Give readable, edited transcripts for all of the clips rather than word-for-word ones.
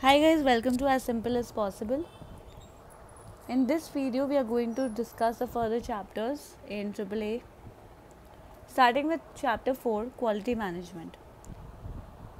Hi guys, welcome to As Simple as Possible. In this video, we are going to discuss the further chapters in AAA, starting with chapter 4, Quality Management.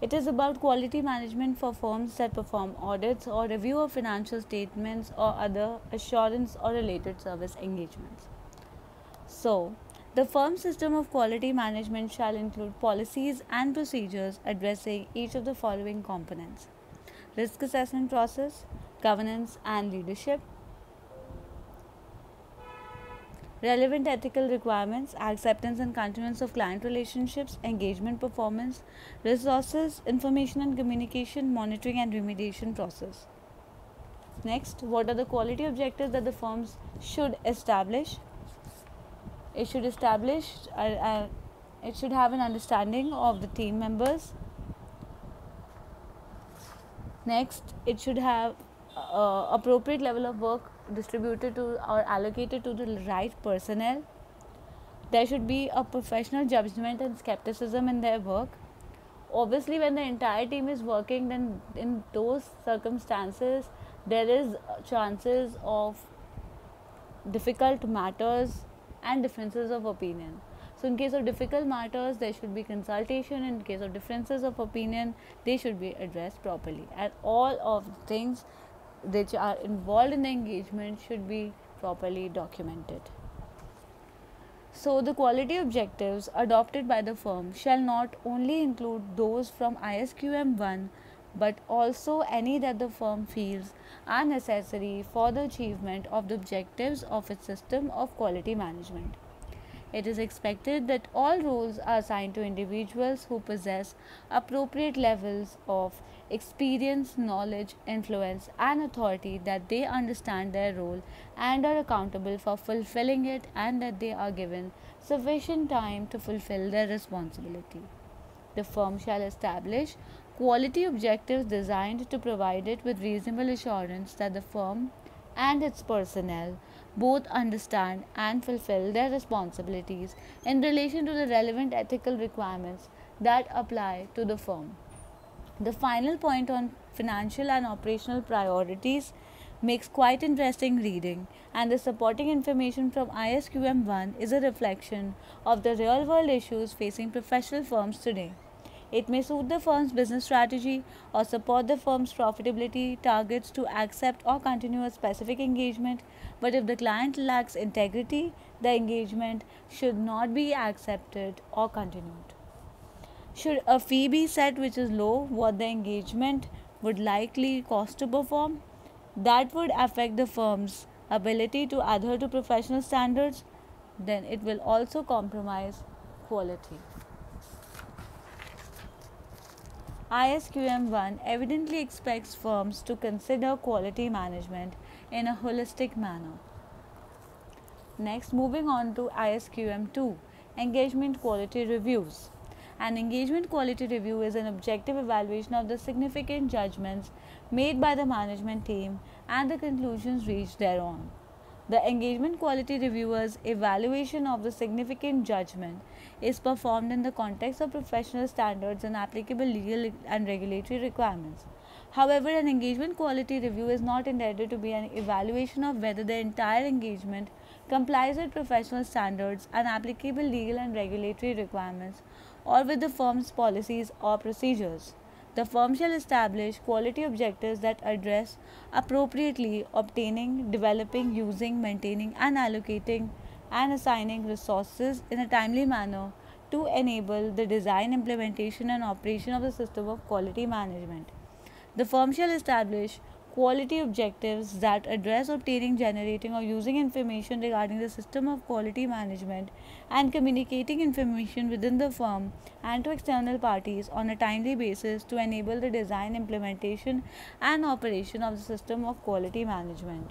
It is about quality management for firms that perform audits or review of financial statements or other assurance or related service engagements. So, the firm system of quality management shall include policies and procedures addressing each of the following components: risk assessment process, governance and leadership, relevant ethical requirements, acceptance and continuance of client relationships, engagement performance, resources, information and communication, monitoring and remediation process. Next, what are the quality objectives that the firms should establish? It should establish, it should have an understanding of the team members. Next, it should have appropriate level of work distributed to or allocated to the right personnel. There should be a professional judgment and skepticism in their work. Obviously, when the entire team is working, then in those circumstances, there is chances of difficult matters and differences of opinion. So in case of difficult matters, there should be consultation. In case of differences of opinion, they should be addressed properly. And all of the things which are involved in the engagement should be properly documented. So the quality objectives adopted by the firm shall not only include those from ISQM 1 but also any that the firm feels are necessary for the achievement of the objectives of its system of quality management. It is expected that all roles are assigned to individuals who possess appropriate levels of experience, knowledge, influence, and authority, that they understand their role and are accountable for fulfilling it, and that they are given sufficient time to fulfill their responsibility. The firm shall establish quality objectives designed to provide it with reasonable assurance that the firm and its personnel both understand and fulfill their responsibilities in relation to the relevant ethical requirements that apply to the firm. The final point on financial and operational priorities makes quite interesting reading, and the supporting information from ISQM 1 is a reflection of the real world issues facing professional firms today. It may suit the firm's business strategy or support the firm's profitability targets to accept or continue a specific engagement, but if the client lacks integrity, the engagement should not be accepted or continued. Should a fee be set which is low, what the engagement would likely cost to perform? That would affect the firm's ability to adhere to professional standards, then it will also compromise quality. ISQM 1 evidently expects firms to consider quality management in a holistic manner. Next, moving on to ISQM 2, Engagement Quality Reviews. An engagement quality review is an objective evaluation of the significant judgments made by the management team and the conclusions reached thereon. The engagement quality reviewer's evaluation of the significant judgment is performed in the context of professional standards and applicable legal and regulatory requirements. However, an engagement quality review is not intended to be an evaluation of whether the entire engagement complies with professional standards and applicable legal and regulatory requirements, or with the firm's policies or procedures. The firm shall establish quality objectives that address appropriately obtaining, developing, using, maintaining, and allocating and assigning resources in a timely manner to enable the design, implementation, and operation of the system of quality management. The firm shall establish quality objectives that address obtaining, generating, or using information regarding the system of quality management and communicating information within the firm and to external parties on a timely basis to enable the design, implementation, and operation of the system of quality management.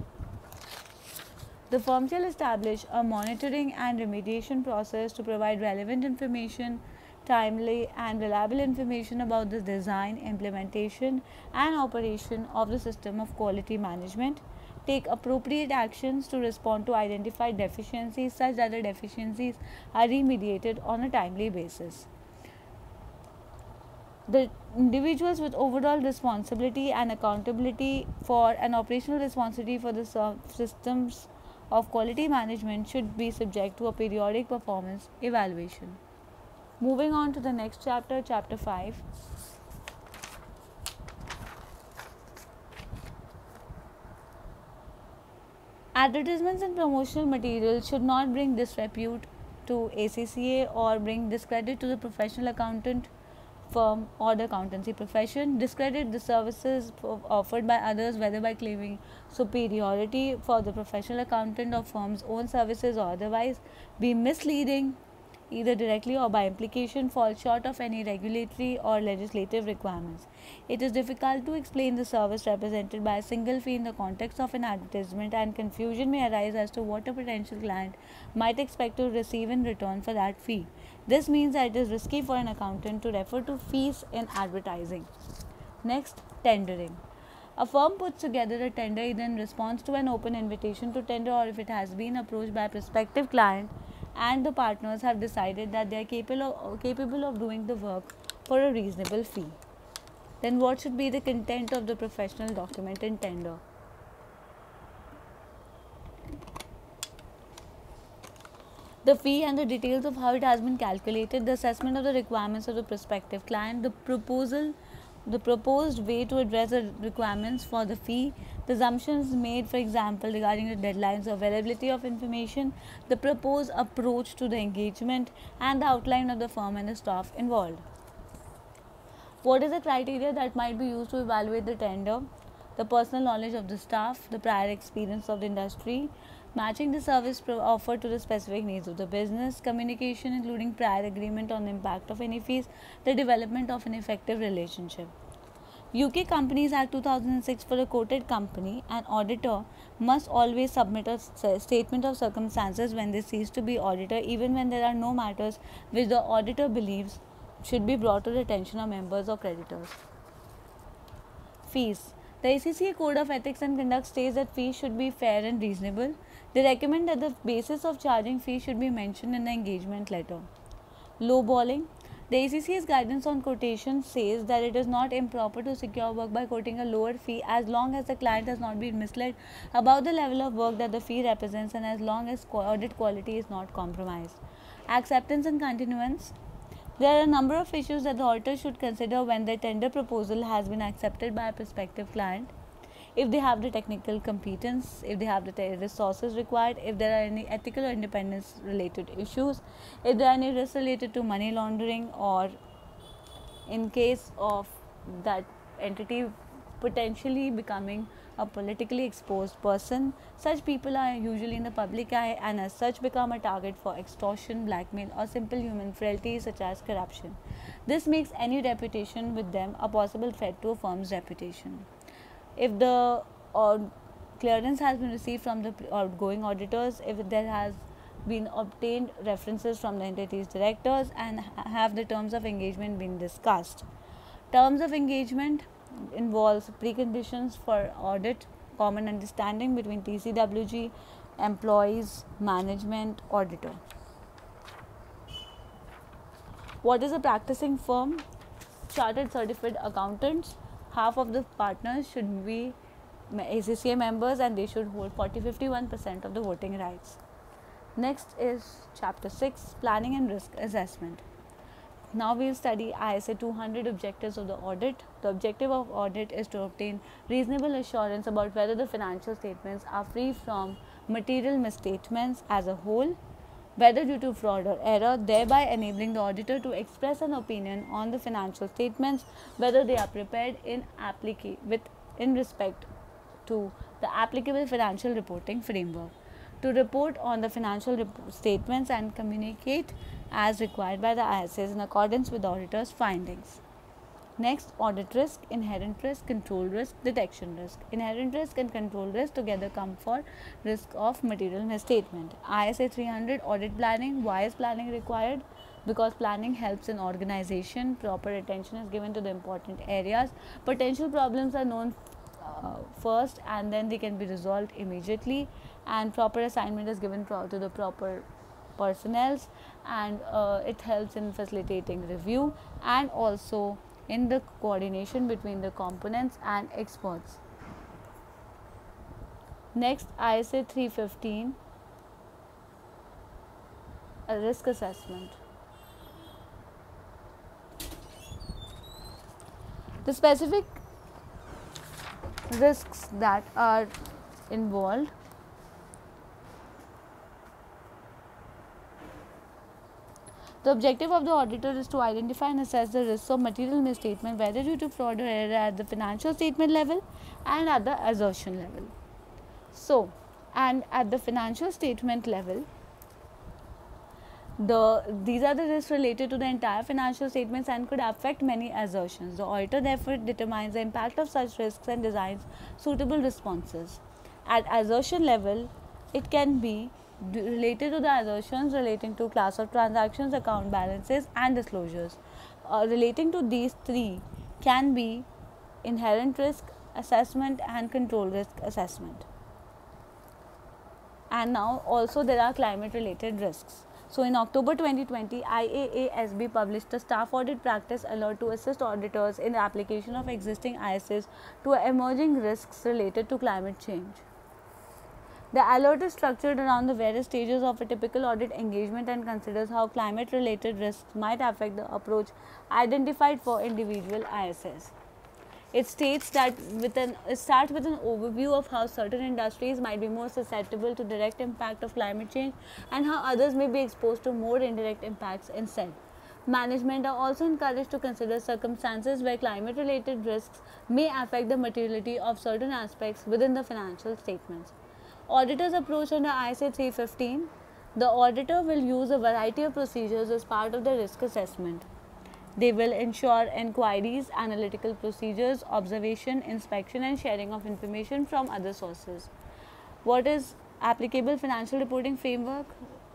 The firm shall establish a monitoring and remediation process to provide relevant information, timely and reliable information about the design, implementation, and operation of the system of quality management, take appropriate actions to respond to identified deficiencies such that the deficiencies are remediated on a timely basis. The individuals with overall responsibility and accountability for and operational responsibility for the systems of quality management should be subject to a periodic performance evaluation. Moving on to the next chapter, chapter 5. Advertisements and promotional materials should not bring disrepute to ACCA or bring discredit to the professional accountant firm or the accountancy profession, discredit the services offered by others, whether by claiming superiority for the professional accountant or firm's own services or otherwise, be misleading, either directly or by implication, fall short of any regulatory or legislative requirements. It is difficult to explain the service represented by a single fee in the context of an advertisement, and confusion may arise as to what a potential client might expect to receive in return for that fee. This means that it is risky for an accountant to refer to fees in advertising. Next, tendering. A firm puts together a tender either in response to an open invitation to tender or if it has been approached by a prospective client and the partners have decided that they are capable of doing the work for a reasonable fee. Then what should be the content of the professional document in tender? The fee and the details of how it has been calculated, the assessment of the requirements of the prospective client, the proposed way to address the requirements for the fee, the assumptions made, for example, regarding the deadlines or availability of information, the proposed approach to the engagement, and the outline of the firm and the staff involved. What is the criteria that might be used to evaluate the tender? The personal knowledge of the staff, the prior experience of the industry, matching the service offered to the specific needs of the business, communication including prior agreement on the impact of any fees, the development of an effective relationship. UK Companies Act 2006, for a quoted company, an auditor must always submit a statement of circumstances when they cease to be auditor, even when there are no matters which the auditor believes should be brought to the attention of members or creditors. Fees. The ACCA Code of Ethics and Conduct states that fees should be fair and reasonable. They recommend that the basis of charging fees should be mentioned in the engagement letter. Lowballing. The ACCA's guidance on quotation says that it is not improper to secure work by quoting a lower fee as long as the client has not been misled about the level of work that the fee represents and as long as audit quality is not compromised. Acceptance and continuance. There are a number of issues that the auditor should consider when their tender proposal has been accepted by a prospective client. If they have the technical competence, if they have the resources required, if there are any ethical or independence related issues, if there are any risks related to money laundering, or in case of that entity potentially becoming a politically exposed person. Such people are usually in the public eye and as such become a target for extortion, blackmail, or simple human frailties such as corruption. This makes any reputation with them a possible threat to a firm's reputation. If the clearance has been received from the outgoing auditors, if there has been obtained references from the entity's directors, and have the terms of engagement been discussed. Terms of engagement involves preconditions for audit, common understanding between TCWG, employees, management, auditor. What is a practicing firm? Chartered certified accountants. Half of the partners should be ACCA members and they should hold 40-51% of the voting rights. Next is chapter 6, planning and risk assessment. Now we will study ISA 200 objectives of the audit. The objective of audit is to obtain reasonable assurance about whether the financial statements are free from material misstatements as a whole, whether due to fraud or error, thereby enabling the auditor to express an opinion on the financial statements, whether they are prepared in respect to the applicable financial reporting framework, to report on the financial statements and communicate as required by the ISAs in accordance with the auditor's findings. Next, audit risk, inherent risk, control risk, detection risk. Inherent risk and control risk together come for risk of material misstatement. ISA 300 audit planning. Why is planning required? Because planning helps in organization, proper attention is given to the important areas, potential problems are known first and then they can be resolved immediately, and proper assignment is given to the proper personnel, and it helps in facilitating review and also in the coordination between the components and experts. Next, ISA 315, a risk assessment. The specific risks that are involved. The objective of the auditor is to identify and assess the risks of material misstatement, whether due to fraud or error at the financial statement level and at the assertion level. So, and at the financial statement level, these are the risks related to the entire financial statements and could affect many assertions. The auditor therefore determines the impact of such risks and designs suitable responses. At assertion level, it can be related to the assertions relating to class of transactions, account balances and disclosures. Relating to these three can be inherent risk assessment and control risk assessment. And now also there are climate related risks. So in October 2020, IAASB published a staff audit practice alert to assist auditors in the application of existing ISAs to emerging risks related to climate change. The alert is structured around the various stages of a typical audit engagement and considers how climate related risks might affect the approach identified for individual ISAs. It states that it starts with an overview of how certain industries might be more susceptible to direct impact of climate change and how others may be exposed to more indirect impacts instead. Management are also encouraged to consider circumstances where climate related risks may affect the materiality of certain aspects within the financial statements. Auditor's approach under ISA 315. The auditor will use a variety of procedures as part of the risk assessment. They will ensure inquiries, analytical procedures, observation, inspection and sharing of information from other sources. What is applicable financial reporting framework?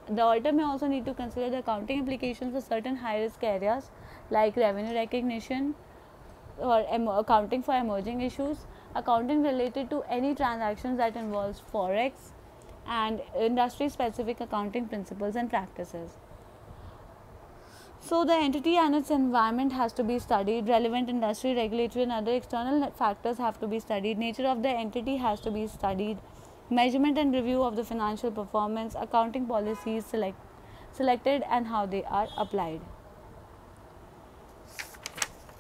The auditor may also need to consider the accounting implications for certain high risk areas like revenue recognition or accounting for emerging issues, accounting related to any transactions that involves forex and industry specific accounting principles and practices. So the entity and its environment has to be studied, relevant industry, regulatory and other external factors have to be studied, nature of the entity has to be studied, measurement and review of the financial performance, accounting policies selected and how they are applied.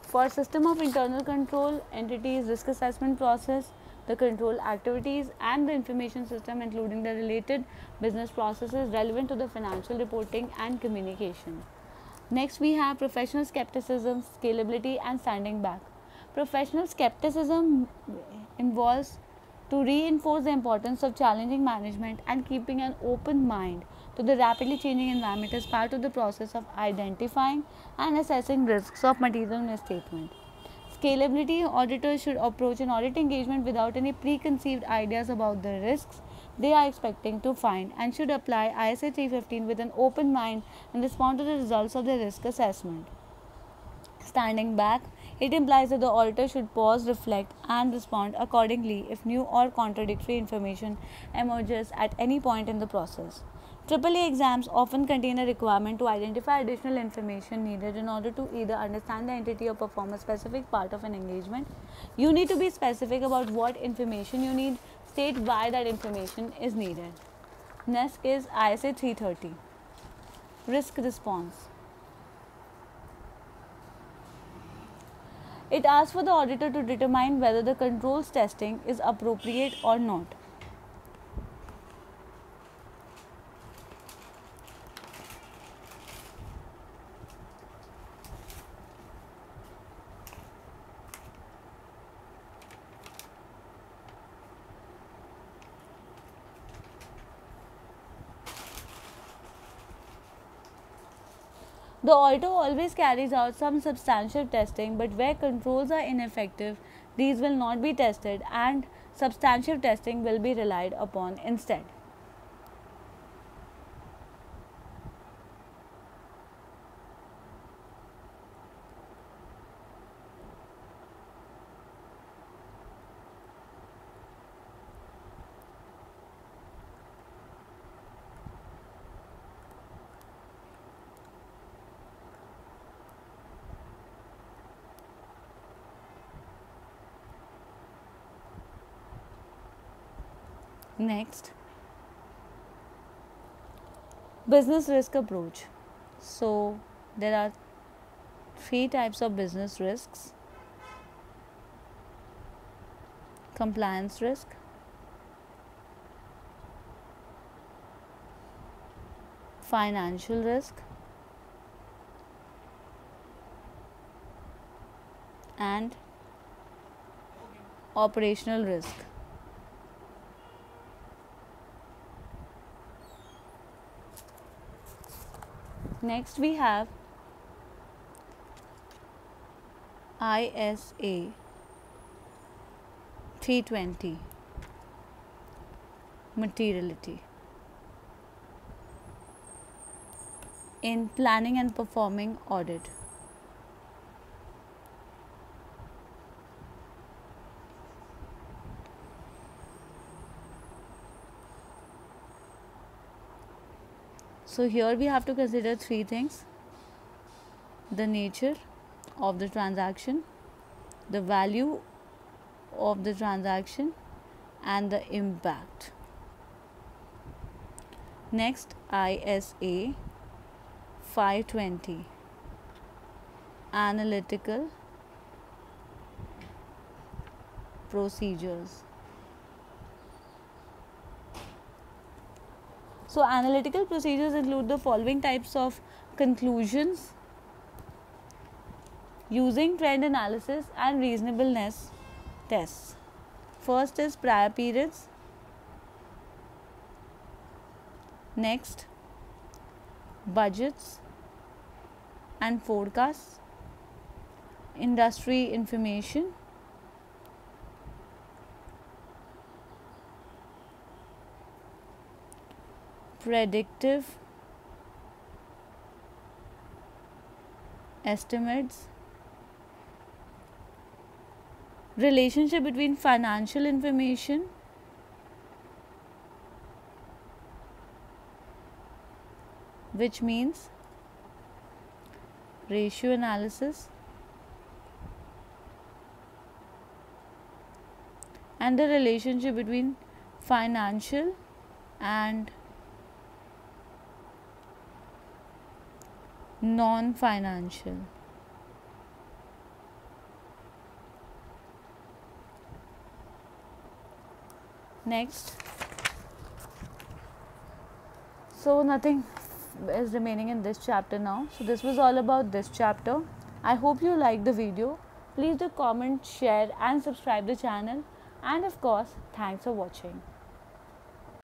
For system of internal control, entities, risk assessment process, the control activities and the information system including the related business processes relevant to the financial reporting and communication. Next we have professional skepticism, scalability and standing back. Professional skepticism involves to reinforce the importance of challenging management and keeping an open mind to the rapidly changing environment as part of the process of identifying and assessing risks of material misstatement. Scalability, auditors should approach an audit engagement without any preconceived ideas about the risks they are expecting to find and should apply ISA 315 with an open mind and respond to the results of the risk assessment. Standing back, it implies that the auditor should pause, reflect, and respond accordingly if new or contradictory information emerges at any point in the process. AAA exams often contain a requirement to identify additional information needed in order to either understand the entity or perform a specific part of an engagement. You need to be specific about what information you need, state why that information is needed. Next is ISA 330, risk response. It asks for the auditor to determine whether the controls testing is appropriate or not. The auditor always carries out some substantive testing, but where controls are ineffective, these will not be tested and substantive testing will be relied upon instead. Next, business risk approach. So there are three types of business risks: compliance risk, financial risk, and operational risk. Next, we have ISA 320, materiality. In planning and performing audit. So here we have to consider three things: the nature of the transaction, the value of the transaction, and the impact. Next, ISA 520, analytical procedures. So analytical procedures include the following types of conclusions: using trend analysis and reasonableness tests. First is prior periods. Next, budgets and forecasts, industry information, predictive estimates, relationship between financial information, which means ratio analysis, and the relationship between financial and non-financial. Next, so nothing is remaining in this chapter now. So this was all about this chapter. I hope you liked the video. Please do comment, share and subscribe the channel, and of course thanks for watching.